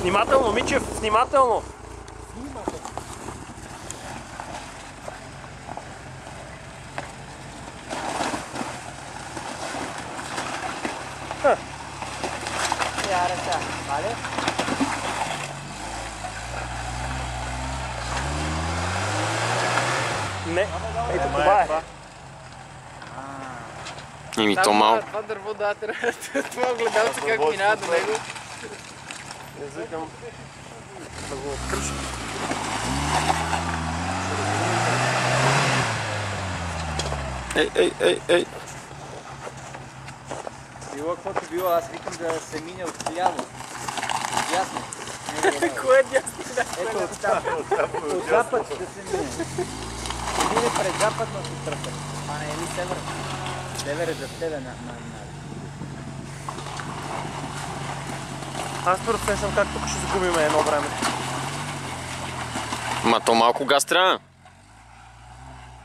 Внимателно, Мичев, внимателно! Я ръка, вали? Не, ето това е. Еми то малко. Това дърво да трябва. Това огледалце как минава до него. Язикам да го откръща. Ей. Било каквото било, аз викам да се мине от ляво. От дясно. Кое е дясно? Ето от там. От запад да се мине. Мине пред западното търпане. А не, или север? Север е за тебе на... Аз според съм как тук ще загубим едно време. Ма то малко газ трябва.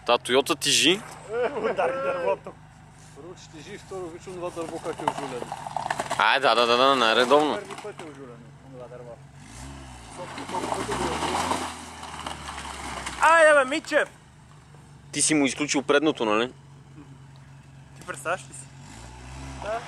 Та Тойота тежи. Удари дървото. Първо, че тежи, второ, виждам това дърво как е ожулено. Ай, да, най-редовно. Първи път е ожулено това дърво. Айде бе, Мичев! Ти си му изключил предното, нали? Ти представяш ли си? Да.